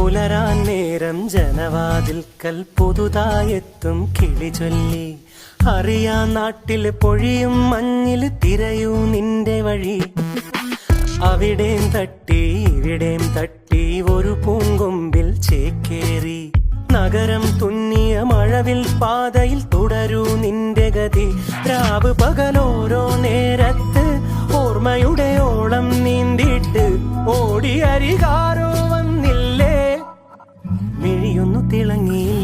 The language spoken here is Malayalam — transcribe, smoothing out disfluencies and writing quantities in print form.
പുലരാൻ നേരം ജനവാതിൽക്കൽ പുതുതായെത്തും കിളി ചൊല്ലി. അറിയാ നാട്ടില് പൊഴിയും മഞ്ഞില് തിരയൂ നിന്റെ വഴി. അവിടേം തട്ടി ഇവിടേം തട്ടി ഒരു പൂങ്കൊമ്പിൽ ചേക്കേറി. നഗരം തുന്നിയ മഴവിൽ പാതയിൽ തുടരൂ നിന്റെ ഗതി. രാവ് പകലോരോ നേരത്ത് ഓർമ്മയുടെ ഓളം നീന്തിട്ട് ഓടി അരികാരോ വന്നില്ലേ, മിഴിയൊന്നു തിളങ്ങിയില്ല.